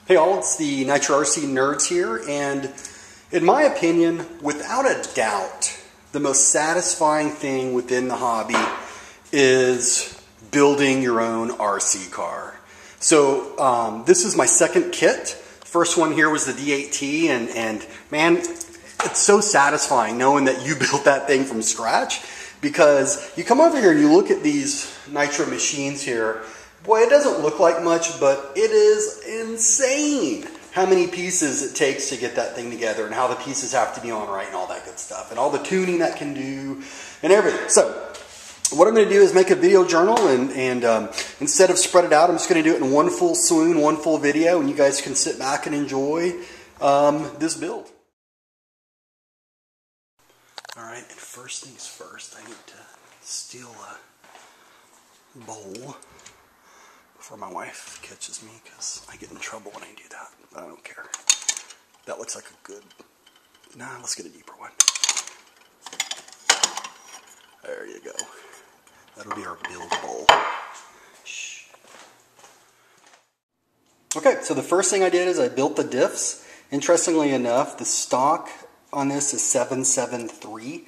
Hey all, it's the Nitro RC Nerds here, and in my opinion, without a doubt, the most satisfying thing within the hobby is building your own RC car. So this is my second kit. First one here was the D8T, and man, it's so satisfying knowing that you built that thing from scratch, because you come over here and you look at these Nitro machines here. Boy, it doesn't look like much, but it is insane how many pieces it takes to get that thing together, and how the pieces have to be on right and all that good stuff, and all the tuning that can do and everything. So what I'm going to do is make a video journal, and instead of spread it out, I'm just going to do it in one full swoon, one full video, and you guys can sit back and enjoy this build. Alright, and first things first, I need to steal a bowl before my wife catches me, because I get in trouble when I do that. But I don't care. That looks like a good... Nah, let's get a deeper one. There you go. That'll be our build bowl. Shh. Okay, so the first thing I did is I built the diffs. Interestingly enough, the stock on this is 773,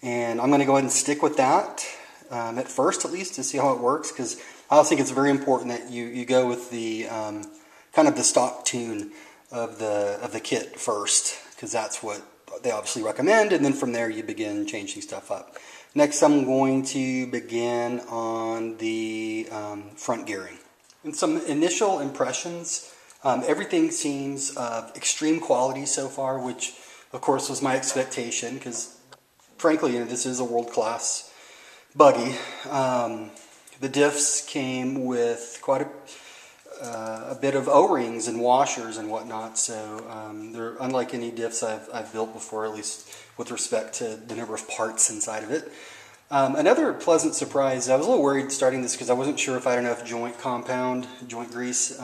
and I'm going to go ahead and stick with that at first, at least, to see how it works, because I also think it's very important that you go with the kind of the stock tune of the kit first, because that's what they obviously recommend, and then from there you begin changing stuff up. Next, I'm going to begin on the front gearing. And some initial impressions. Everything seems of extreme quality so far, which of course was my expectation, because frankly, you know, this is a world-class buggy. The diffs came with quite a bit of O-rings and washers and whatnot, so they're unlike any diffs I've built before, at least with respect to the number of parts inside of it. Another pleasant surprise, I was a little worried starting this because I wasn't sure if I had enough joint grease,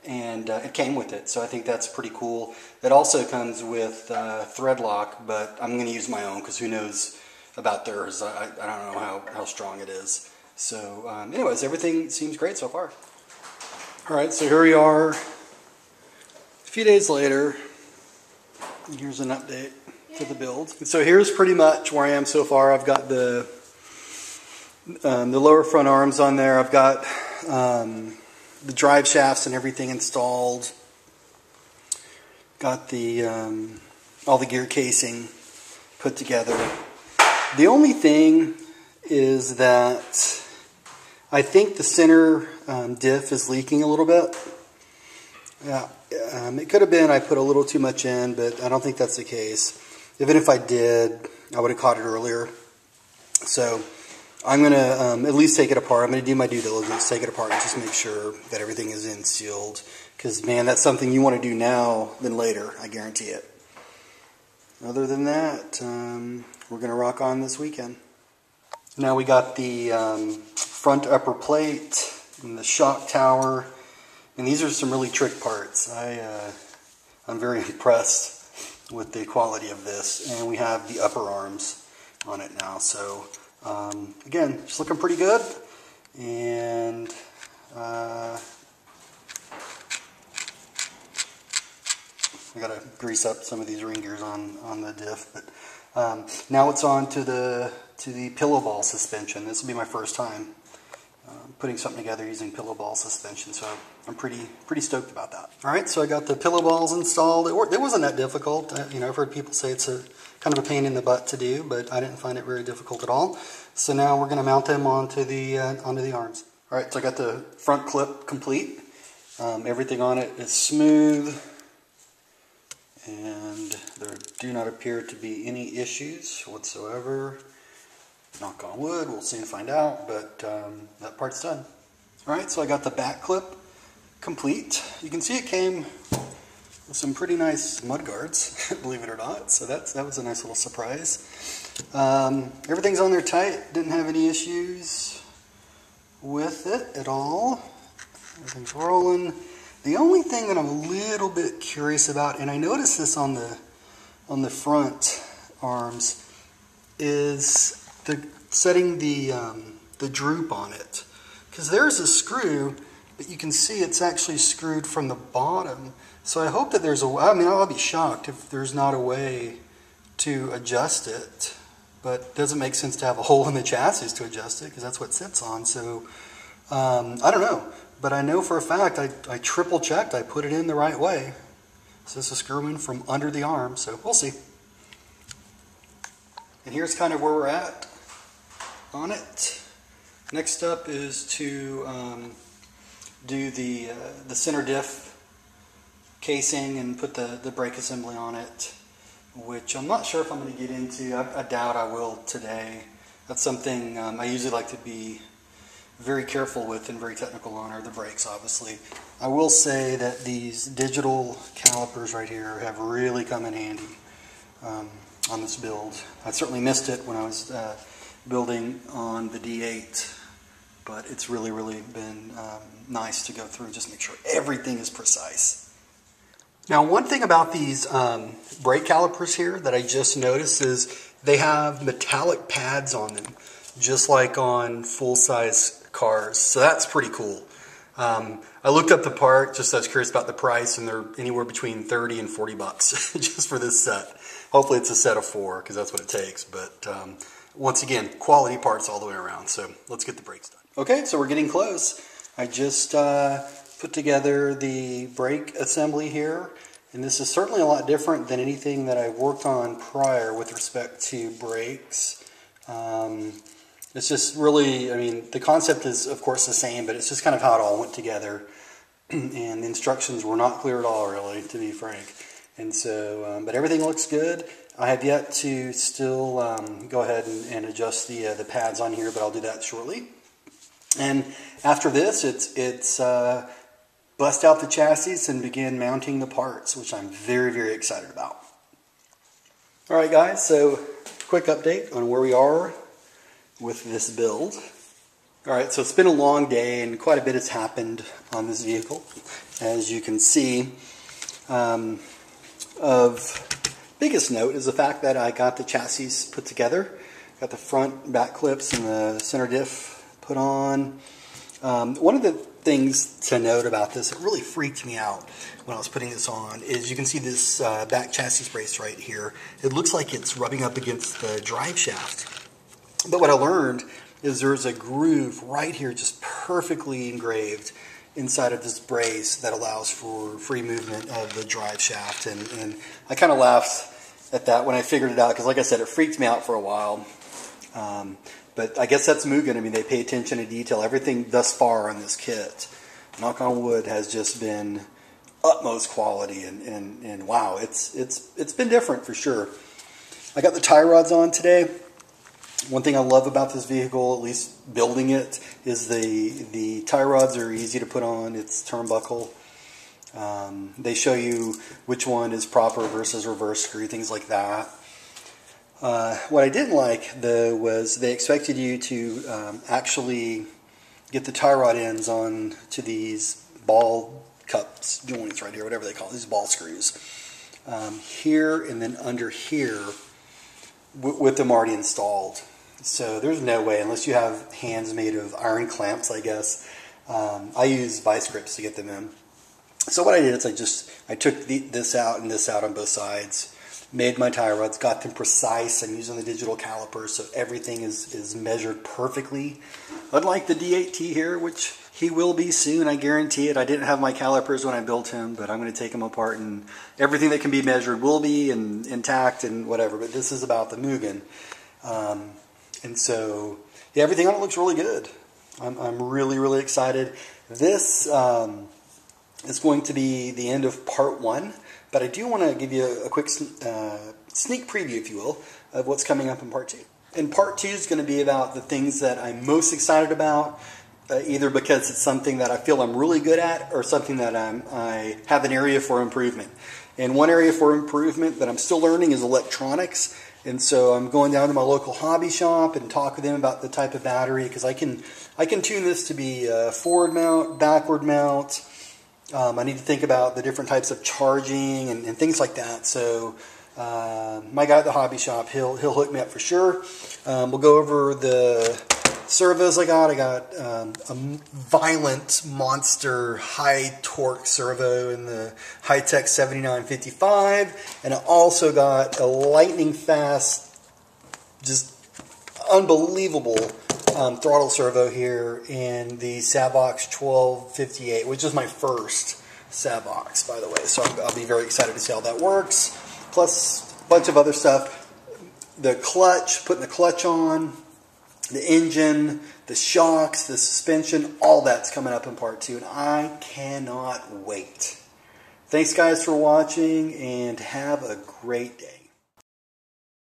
and it came with it, so I think that's pretty cool. It also comes with thread lock, but I'm going to use my own because who knows about theirs. I don't know how strong it is. So anyways, everything seems great so far. Alright, so here we are a few days later. Here's an update to the build. So here's pretty much where I am so far. I've got the lower front arms on there. I've got the drive shafts and everything installed. Got the all the gear casing put together. The only thing is that I think the center diff is leaking a little bit. Yeah, it could have been I put a little too much in, but I don't think that's the case. Even if I did, I would have caught it earlier. So I'm going to at least take it apart. I'm going to do my due diligence, take it apart, and just make sure that everything is in sealed. Because, man, that's something you want to do now than later, I guarantee it. Other than that, we're going to rock on this weekend. Now we got the front upper plate and the shock tower, and these are some really trick parts. I'm very impressed with the quality of this, and we have the upper arms on it now. So again, just looking pretty good, and I gotta grease up some of these ring gears on the diff, but now it's on to the pillow ball suspension. This will be my first time putting something together using pillow ball suspension, so I'm pretty stoked about that. All right, so I got the pillow balls installed. It wasn't that difficult. You know, I've heard people say it's a kind of a pain in the butt to do, but I didn't find it very difficult at all. So now we're going to mount them onto the arms. All right, so I got the front clip complete. Everything on it is smooth, and there do not appear to be any issues whatsoever. Knock on wood, we'll soon find out, but that part's done. Alright, so I got the back clip complete. You can see it came with some pretty nice mud guards, believe it or not, so that was a nice little surprise. Everything's on there tight, didn't have any issues with it at all. Everything's rolling. The only thing that I'm a little bit curious about, and I noticed this on the front arms, is setting the droop on it, because there's a screw but you can see it's actually screwed from the bottom. So I hope that there's a way. I mean, I'll be shocked if there's not a way to adjust it, but it doesn't make sense to have a hole in the chassis to adjust it because that's what it sits on. So I don't know, but I know for a fact I triple checked, I put it in the right way. So this is screwing from under the arm, so we'll see. And here's kind of where we're at on it. Next up is to do the center diff casing and put the brake assembly on it, which I'm not sure if I'm going to get into. I doubt I will today. That's something I usually like to be very careful with and very technical on, are the brakes, obviously. I will say that these digital calipers right here have really come in handy on this build. I certainly missed it when I was building on the D8, but it's really been nice to go through and just make sure everything is precise. Now, one thing about these brake calipers here that I just noticed is they have metallic pads on them, just like on full-size cars. So that's pretty cool. I looked up the part, just I was curious about the price, and they're anywhere between 30 and 40 bucks just for this set. Hopefully it's a set of 4, because that's what it takes. But once again, quality parts all the way around. So let's get the brakes done. Okay, so we're getting close. I just put together the brake assembly here, and this is certainly a lot different than anything that I've worked on prior with respect to brakes. It's just really, I mean, the concept is of course the same, but it's just kind of how it all went together, and the instructions were not clear at all, really, to be frank. And so, but everything looks good. I have yet to still go ahead and adjust the pads on here, but I'll do that shortly. And after this, it's bust out the chassis and begin mounting the parts, which I'm very excited about. All right, guys, so quick update on where we are with this build. All right, so it's been a long day and quite a bit has happened on this vehicle. As you can see, of biggest note is the fact that I got the chassis put together, got the front and back clips and the center diff put on. One of the things to note about this, it really freaked me out when I was putting this on, is you can see this back chassis brace right here. It looks like it's rubbing up against the drive shaft. But what I learned is there's a groove right here just perfectly engraved inside of this brace that allows for free movement of the drive shaft. And I kind of laughed at that when I figured it out, because like I said, it freaked me out for a while. But I guess that's Mugen. I mean, they pay attention to detail. Everything thus far on this kit, knock on wood, has just been utmost quality. And wow, it's been different for sure. I got the tie rods on today. One thing I love about this vehicle, at least building it, is the tie rods are easy to put on. It's turnbuckle. They show you which one is proper versus reverse screw, things like that. What I didn't like, though, was they expected you to actually get the tie rod ends on to these ball cups, joints right here, whatever they call it, these ball screws. Here and then under here with them already installed. So there's no way, unless you have hands made of iron clamps, I guess. I use vice grips to get them in. So what I did is I took this out and this out on both sides, made my tie rods, got them precise. I'm using the digital calipers, so everything is measured perfectly. Unlike the D8T here, which he will be soon, I guarantee it. I didn't have my calipers when I built him, but I'm going to take him apart, and everything that can be measured will be intact and whatever. But this is about the Mugen. And so, yeah, everything on it looks really good. I'm really excited. This is going to be the end of part 1, but I do want to give you a quick sneak preview, if you will, of what's coming up in part 2. And part 2 is going to be about the things that I'm most excited about, either because it's something that I feel I'm really good at or something that I have an area for improvement. And one area for improvement that I'm still learning is electronics. And so I'm going down to my local hobby shop and talk with them about the type of battery, because I can tune this to be forward mount, backward mount. I need to think about the different types of charging and things like that. So My guy at the hobby shop, he'll hook me up for sure. We'll go over the servos I got. I got a violent monster high torque servo in the High-Tech 7955, and I also got a lightning fast, just unbelievable throttle servo here in the Savox 1258, which is my first Savox, by the way. So I'll be very excited to see how that works. Plus a bunch of other stuff. The clutch, putting the clutch on, the engine, the shocks, the suspension, all that's coming up in part 2, and I cannot wait. Thanks guys for watching, and have a great day.